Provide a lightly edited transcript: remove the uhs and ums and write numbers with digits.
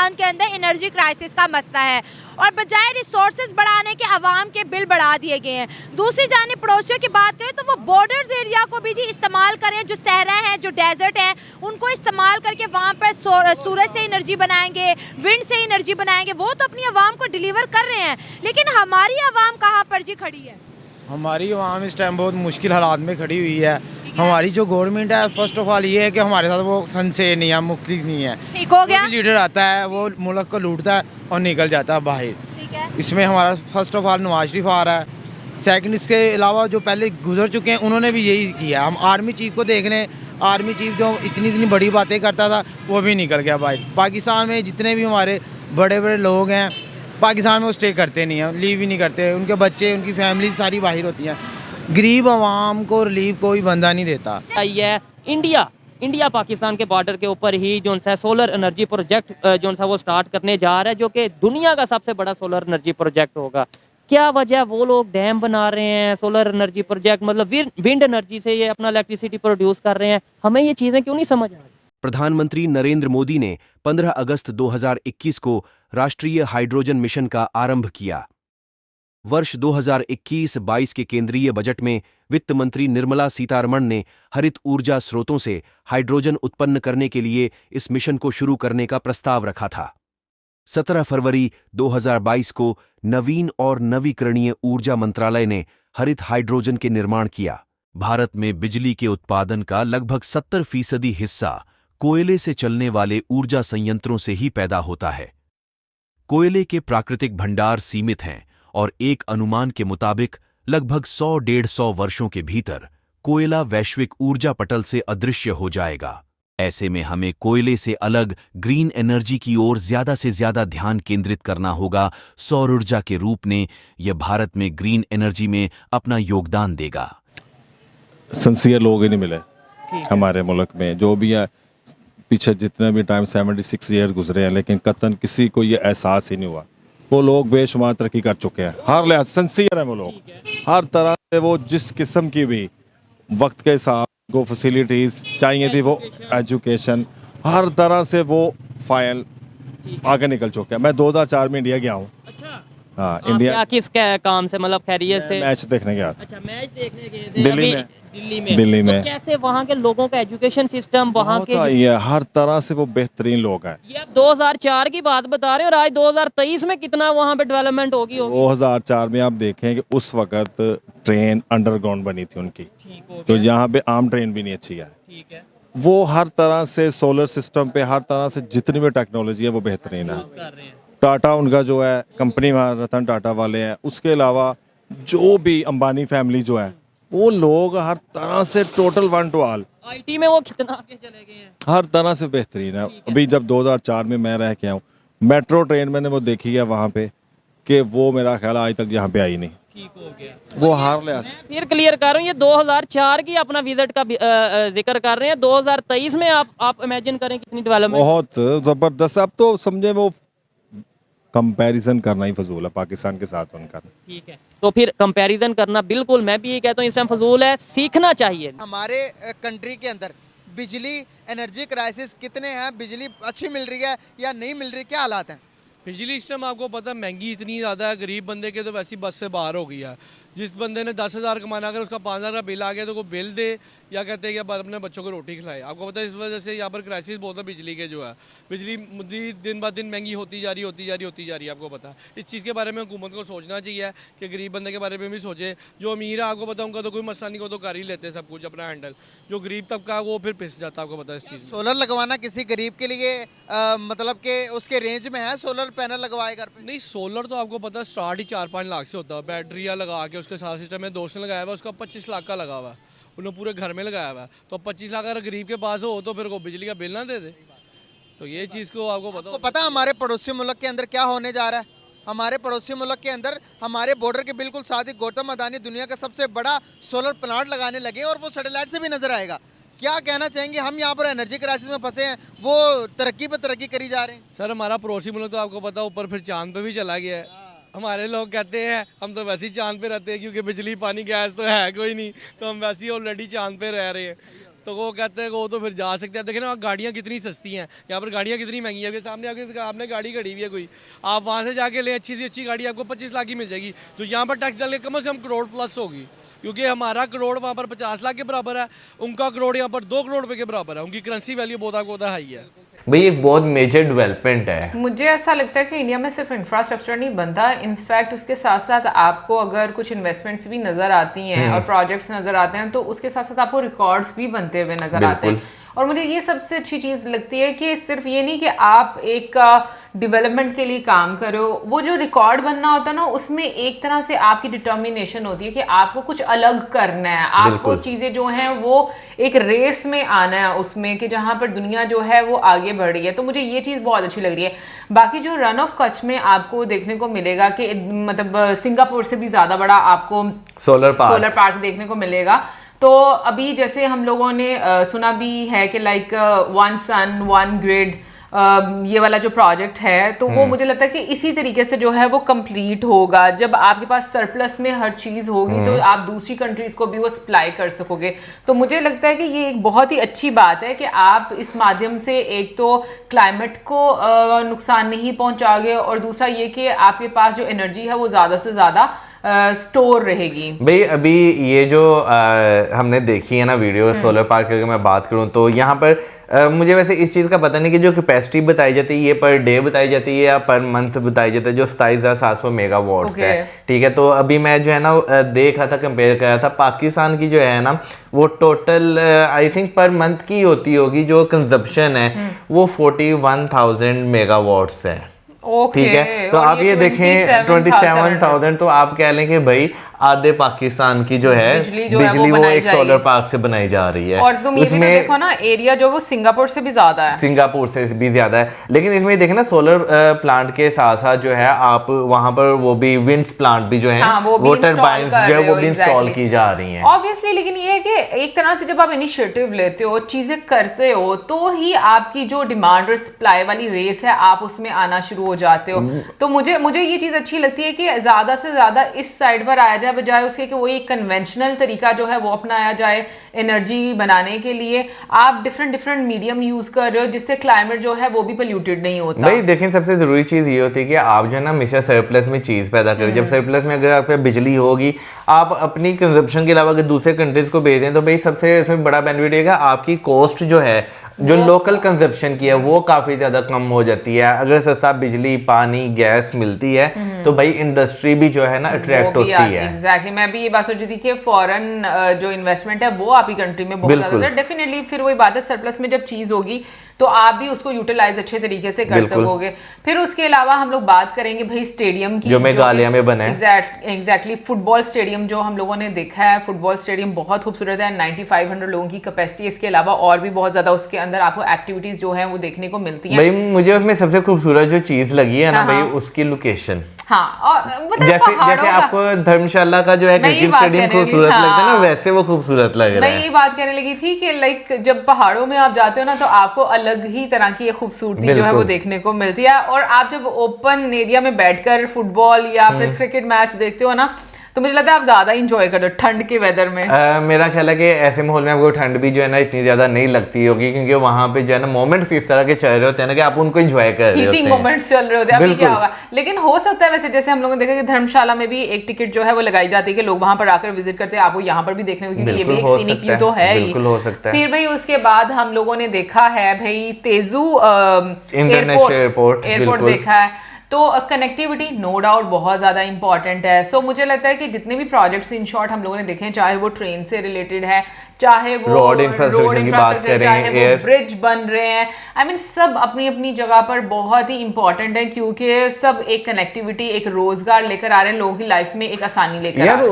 पाकिस्तान के अंदर energy crisis का मसला है और बजाय रिसोर्सेज बढ़ाने के अवाम के बिल बढ़ा दिए गए हैं। दूसरी जानिब पड़ोसियों की बात करें तो वो बॉर्डर्स एरिया को भी जी इस्तेमाल करें, जो सहरा है, जो डेजर्ट है, उनको इस्तेमाल करके वहाँ पर सूरज से एनर्जी बनाएंगे, विंड से एनर्जी बनाएंगे। वो तो अपनी आवाम को डिलीवर कर रहे हैं, लेकिन हमारी आवाम कहाँ पर जी खड़ी है? हमारी आवाम इस टाइम बहुत मुश्किल हालात में खड़ी हुई है। हमारी जो गवर्नमेंट है, फर्स्ट ऑफ ऑल ये है कि हमारे साथ वो सनसे नहीं है, मुख्तलिफ नहीं है। ठीक हो गया। लीडर आता है वो मुल्क को लूटता है और निकल जाता है बाहर। ठीक है। इसमें हमारा first of all Nawaz Sharif आ रहा है। सेकंड, इसके अलावा जो पहले गुजर चुके हैं उन्होंने भी यही किया। हम आर्मी चीफ को देख रहे हैं, आर्मी चीफ जो इतनी बड़ी बातें करता था वो भी निकल गया बाहर। पाकिस्तान में जितने भी हमारे बड़े बड़े लोग हैं पाकिस्तान में वो स्टे करते नहीं हैं, लीव ही नहीं करते। उनके बच्चे, उनकी फैमिली सारी बाहर होती हैं। गरीब आवाम को रिलीफ कोई बंदा नहीं देता। ये इंडिया पाकिस्तान के बॉर्डर के ऊपर ही जो सा सोलर एनर्जी प्रोजेक्ट जो सा वो स्टार्ट करने जा रहा है, जो कि दुनिया का सबसे बड़ा सोलर एनर्जी प्रोजेक्ट होगा। क्या वजह वो लोग डैम बना रहे हैं, सोलर एनर्जी प्रोजेक्ट मतलब विंड एनर्जी से ये अपना इलेक्ट्रिसिटी प्रोड्यूस कर रहे हैं? हमें ये चीज़ें क्यों नहीं समझ आ रही? प्रधानमंत्री नरेंद्र मोदी ने 15 अगस्त 2021 को राष्ट्रीय हाइड्रोजन मिशन का आरंभ किया। वर्ष 2021-22 के केंद्रीय बजट में वित्त मंत्री निर्मला सीतारमण ने हरित ऊर्जा स्रोतों से हाइड्रोजन उत्पन्न करने के लिए इस मिशन को शुरू करने का प्रस्ताव रखा था। 17 फरवरी 2022 को नवीन और नवीकरणीय ऊर्जा मंत्रालय ने हरित हाइड्रोजन के निर्माण किया। भारत में बिजली के उत्पादन का लगभग 70% हिस्सा कोयले से चलने वाले ऊर्जा संयंत्रों से ही पैदा होता है। कोयले के प्राकृतिक भंडार सीमित हैं और एक अनुमान के मुताबिक लगभग 100-150 वर्षों के भीतर कोयला वैश्विक ऊर्जा पटल से अदृश्य हो जाएगा। ऐसे में हमें कोयले से अलग ग्रीन एनर्जी की ओर ज्यादा से ज्यादा ध्यान केंद्रित करना होगा। सौर ऊर्जा के रूप में यह भारत में ग्रीन एनर्जी में अपना योगदान देगा। सिंसियर लोग ही नहीं मिले हमारे मुल्क में, जो भी है पीछे जितने भी टाइम 76 ईयर गुजरे हैं, लेकिन कतन किसी को ये एहसास ही नहीं हुआ। वो लोग बेशुमार तरक्की कर चुके हैं, हर लिहाज सिंसियर है वो लोग, हर तरह से। वो जिस किस्म की भी वक्त के हिसाब को फैसिलिटीज चाहिए थी, वो एजुकेशन, हर तरह से वो फाइल आगे निकल चुके हैं। मैं 2004 में इंडिया गया हूँ। अच्छा, हाँ, इंडिया किस काम से, मतलब खैरियत से? मैच देखने गया। अच्छा, मैच देखने गए थे दिल्ली में। तो कैसे वहाँ के लोगों का एजुकेशन सिस्टम, वहाँ के ये हर तरह से वो बेहतरीन लोग हैं। ये आप 2004 की बात बता रहे हैं और आज 2023 में कितना वहाँ पे डेवलपमेंट होगी? 2004 में आप देखें कि उस वक्त ट्रेन अंडरग्राउंड बनी थी उनकी, तो यहाँ पे आम ट्रेन भी नहीं अच्छी है। ठीक है। वो हर तरह से सोलर सिस्टम पे, हर तरह से जितनी भी टेक्नोलॉजी है वो बेहतरीन है। टाटा उनका जो है कंपनी, रतन टाटा वाले हैं, उसके अलावा जो भी अंबानी फैमिली जो है, वो लोग हर तरह से टोटल 1 to all आईटी में वो कितना आगे चले गए हैं, हर तरह से बेहतरीन है। अभी जब 2004 में मैं रह के आऊँ, मेट्रो ट्रेन मैंने वो देखी है वहाँ पे, कि वो मेरा ख्याल आज तक यहाँ पे आई नहीं। ठीक हो गया। वो हर लिहाज से फिर क्लियर कर रहा हूँ, ये 2004 की अपना विजिट का जिक्र कर रहे हैं। 2023 में आप इमेजिन करें कितनी डेवलपमेंट। बहुत ज़बरदस्त। अब तो समझे वो कंपैरिजन करना ही फजूल है पाकिस्तान के साथ उनका। ठीक है, तो फिर कंपैरिजन करना बिल्कुल, मैं भी ये कहता हूँ इस टाइम फजूल है, सीखना चाहिए। हमारे कंट्री के अंदर बिजली एनर्जी क्राइसिस कितने हैं? बिजली अच्छी मिल रही है या नहीं मिल रही, क्या हालात हैं? बिजली इस टाइम आपको पता महंगी इतनी ज़्यादा है, गरीब बंदे के तो वैसी बस से बाहर हो गया। जिस बंदे ने 10,000 कमाना, अगर उसका 5,000 का बिल आ गया तो वो बिल दे या कहते हैं कि अब अपने बच्चों को रोटी खिलाए। आपको पता है इस वजह से यहाँ पर क्राइसिस बहुत है बिजली के, जो है बिजली दिन ब दिन महंगी होती जा रही है। आपको पता है इस चीज़ के बारे में हुकूमत को सोचना चाहिए कि गरीब बंदे के बारे में भी सोचे। जो अमीर है आपको पता उनका तो कोई मसला नहीं, वो तो कर ही लेते हैं सब कुछ अपना हैंडल। जो गरीब तबका वो फिर पिस जाता है। आपको पता है इस चीज़। सोलर लगवाना किसी गरीब के लिए मतलब कि उसके रेंज में है? सोलर पैनल लगवाए घर पे? नहीं, सोलर तो आपको पता स्टार्ट ही 4-5 लाख से होता है। बैटरियाँ लगा के उसके साथ सिस्टम में दोस्त ने लगाया हुआ, उसका 25 लाख का लगा हुआ है, उन्होंने पूरे घर में लगाया हुआ है। तो 25 लाख अगर गरीब के पास हो तो फिर वो बिजली का बिल ना दे दे। तो ये चीज़ को आपको पता हमारे पड़ोसी मुल्क के अंदर क्या होने जा रहा है? हमारे पड़ोसी मुल्क के अंदर हमारे बॉर्डर के बिल्कुल साथ ही गौतम अदानी दुनिया का सबसे बड़ा सोलर प्लांट लगाने लगे और वो सैटेलाइट से भी नजर आएगा। क्या कहना चाहेंगे? हम यहाँ पर एनर्जी क्राइसिस में फंसे हैं, वो तरक्की पे तरक्की करी जा रहे हैं। सर, हमारा पड़ोसी मुल्क तो आपको पता ऊपर फिर चांद पे भी चला गया है। हमारे लोग कहते हैं हम तो वैसे ही चांद पे रहते हैं, क्योंकि बिजली पानी गैस तो है कोई नहीं, तो हम वैसे ही ऑलरेडी चांद पे रह रहे हैं। तो वो कहते हैं वो तो फिर जा सकते हैं। देखें ना गाड़ियाँ कितनी सस्ती हैं, यहाँ पर गाड़ियाँ कितनी महंगी है। सामने आपने गाड़ी खड़ी हुई है कोई, आप वहाँ से जाके ले अच्छी सी अच्छी गाड़ी आपको 25 लाख की मिल जाएगी, जो यहाँ पर टैक्स डाल के कम से कम करोड़ प्लस होगी, क्योंकि हमारा करोड़ वहाँ पर 50 लाख के बराबर है, उनका करोड़ यहाँ पर 2 करोड़ रुपए के बराबर है। उनकी करेंसी वैल्यू बहुत हाई है। भाई एक बहुत मेजर डेवलपमेंट है। मुझे ऐसा लगता है कि इंडिया में सिर्फ इंफ्रास्ट्रक्चर नहीं बनता, इनफैक्ट उसके साथ साथ आपको अगर कुछ इन्वेस्टमेंट्स भी नजर आती हैं और प्रोजेक्ट्स नजर आते हैं तो उसके साथ साथ आपको रिकॉर्ड्स भी बनते हुए नजर आते हैं। और मुझे ये सबसे अच्छी चीज़ लगती है कि सिर्फ ये नहीं कि आप एक डेवलपमेंट के लिए काम करो, वो जो रिकॉर्ड बनना होता है ना उसमें एक तरह से आपकी डिटर्मिनेशन होती है कि आपको कुछ अलग करना है, आपको चीज़ें जो हैं वो एक रेस में आना है उसमें कि जहाँ पर दुनिया जो है वो आगे बढ़ रही है। तो मुझे ये चीज़ बहुत अच्छी लग रही है। बाकी जो रन ऑफ कच्छ में आपको देखने को मिलेगा कि मतलब सिंगापुर से भी ज़्यादा बड़ा आपको सोलर पार्क देखने को मिलेगा। तो अभी जैसे हम लोगों ने सुना भी है कि लाइक 1 सन 1 ग्रिड ये वाला जो प्रोजेक्ट है तो वो मुझे लगता है कि इसी तरीके से जो है वो कंप्लीट होगा। जब आपके पास सरप्लस में हर चीज होगी तो आप दूसरी कंट्रीज को भी वो सप्लाई कर सकोगे। तो मुझे लगता है कि ये एक बहुत ही अच्छी बात है कि आप इस माध्यम से एक तो क्लाइमेट को नुकसान नहीं पहुंचाओगे और दूसरा ये कि आपके पास जो एनर्जी है वो ज़्यादा से ज़्यादा स्टोर रहेगी। भाई अभी ये जो हमने देखी है ना वीडियो सोलर पार्क की, अगर मैं बात करूं तो यहाँ पर मुझे वैसे इस चीज़ का पता नहीं कि जो कैपेसिटी बताई जाती है ये पर डे बताई जाती है या पर मंथ बताई जाती है, जो 27,700 मेगावाट्स है। ठीक है, तो अभी मैं जो है ना देख रहा था, कंपेयर कर रहा था, पाकिस्तान की जो है ना वो total I think per month की होती होगी जो कंजप्शन है वो 41,000 मेगावाट्स है। ठीक है, तो आप ये देखें 27,000, तो आप कह लें कि भाई आधे पाकिस्तान की जो है बिजली वो एक सोलर पार्क से बनाई जा रही है। और तुम इसमें देखो ना एरिया जो वो सिंगापुर से भी ज्यादा है, सिंगापुर से भी ज्यादा है। लेकिन इसमें देखें ना सोलर प्लांट के साथ साथ जो है आप वहां पर वो भी विंड्स प्लांट भी जो है वो टरबाइंस जो है वो भी इंस्टॉल की जा रही है ऑब्वियसली। लेकिन ये है कि एक तरह से जब आप इनिशिएटिव लेते हो, चीजें करते हो, तो ही आपकी जो डिमांड और सप्लाई वाली रेस है आप उसमें आना शुरू हो जाते हो। तो मुझे ये चीज अच्छी लगती है कि ज्यादा से ज्यादा इस साइड पर आया जाए बजाय उसके कि वही कन्वेंशनल तरीका जो है वो अपनाया जाए एनर्जी बनाने के लिए। आप डिफरेंट मीडियम यूज कर रहे हो जिससे क्लाइमेट जो है वो भी पोल्यूटेड नहीं होता। भाई देखें सबसे जरूरी चीज ये होती है कि आप जो है ना हमेशा सरप्लस में चीज पैदा करें। जब सरप्लस में अगर आप पे बिजली होगी, आप अपनी कंजप्शन के अलावा अगर दूसरे कंट्रीज को भेज दें तो भाई सबसे इसमें बड़ा बेनिफिट है आपकी कॉस्ट जो है जो लोकल कंजप्शन की है वो काफी ज्यादा कम हो जाती है। अगर सस्ता बिजली पानी गैस मिलती है तो भाई इंडस्ट्री भी जो है ना अट्रैक्ट होती है। एग्जैक्टली, मैं भी ये बात सोच रही थी कि फॉरेन जो इन्वेस्टमेंट है वो आपकी कंट्री में बहुत ज्यादा है। डेफिनेटली फिर वही बात है, सरप्लस में जब चीज होगी तो आप भी उसको यूटिलाइज अच्छे तरीके से कर सकोगे। फिर उसके अलावा हम लोग बात करेंगे भाई स्टेडियम की, जो मेघालय में बना है। एग्जैक्टली, फुटबॉल स्टेडियम जो हम लोगों ने देखा है, फुटबॉल स्टेडियम बहुत खूबसूरत है, 9500 लोगों की कैपेसिटी। इसके अलावा और भी बहुत ज्यादा उसके अंदर आपको एक्टिविटीज जो है वो देखने को मिलती है। भाई मुझे उसमें सबसे खूबसूरत जो चीज लगी है ना भाई उसकी लोकेशन। हाँ, और जैसे आपको धर्मशाला का जो है क्रिकेट स्टेडियम खूबसूरत लगता है ना, वैसे वो खूबसूरत लग रहा है। मैं यही बात कहने लगी थी कि लाइक जब पहाड़ों में आप जाते हो ना तो आपको अलग ही तरह की खूबसूरती जो है वो देखने को मिलती है। और आप जब ओपन एरिया में बैठकर फुटबॉल या फिर क्रिकेट मैच देखते हो ना तो मुझे लगता है आप ज्यादा इंजॉय करते हो ठंड के वेदर में। मेरा ख्याल है कि ऐसे माहौल में आपको ठंड भी जो है ना इतनी ज्यादा नहीं लगती होगी, क्योंकि वहां पे जो है ना मोमेंट्स इस तरह के चल रहे होते हैं ना कि आप उनको एंजॉय कर रहे होते हैं, मोमेंट्स चल रहे होते हैं। अभी क्या होगा, लेकिन हो सकता है वैसे जैसे हम लोगों ने देखा कि धर्मशाला में भी एक टिकट जो है वो लगाई जाती है कि लोग वहां पर आकर विजिट करते हैं। आपको यहाँ पर भी देखने को, क्योंकि ये भी एक सीनिक व्यू तो है ही। हो सकता है। फिर भाई उसके बाद हम लोगों ने देखा है भाई तेजू इंटरनेशनल एयरपोर्ट देखा है। तो कनेक्टिविटी नो डाउट बहुत ज़्यादा इंपॉर्टेंट है। सो मुझे लगता है कि जितने भी प्रोजेक्ट्स इन शॉर्ट हम लोगों ने देखे हैं, चाहे वो ट्रेन से रिलेटेड है, चाहे वो रोड इंफ्रास्ट्रक्चर की बात करें, चाहे वो ब्रिज बन रहे हैं, आई मीन सब अपनी अपनी जगह पर बहुत ही इंपॉर्टेंट है, क्योंकि सब एक कनेक्टिविटी एक रोजगार लेकर आ रहे हैं, लोगों की लाइफ में एक आसानी लेकर आ रहे हैं।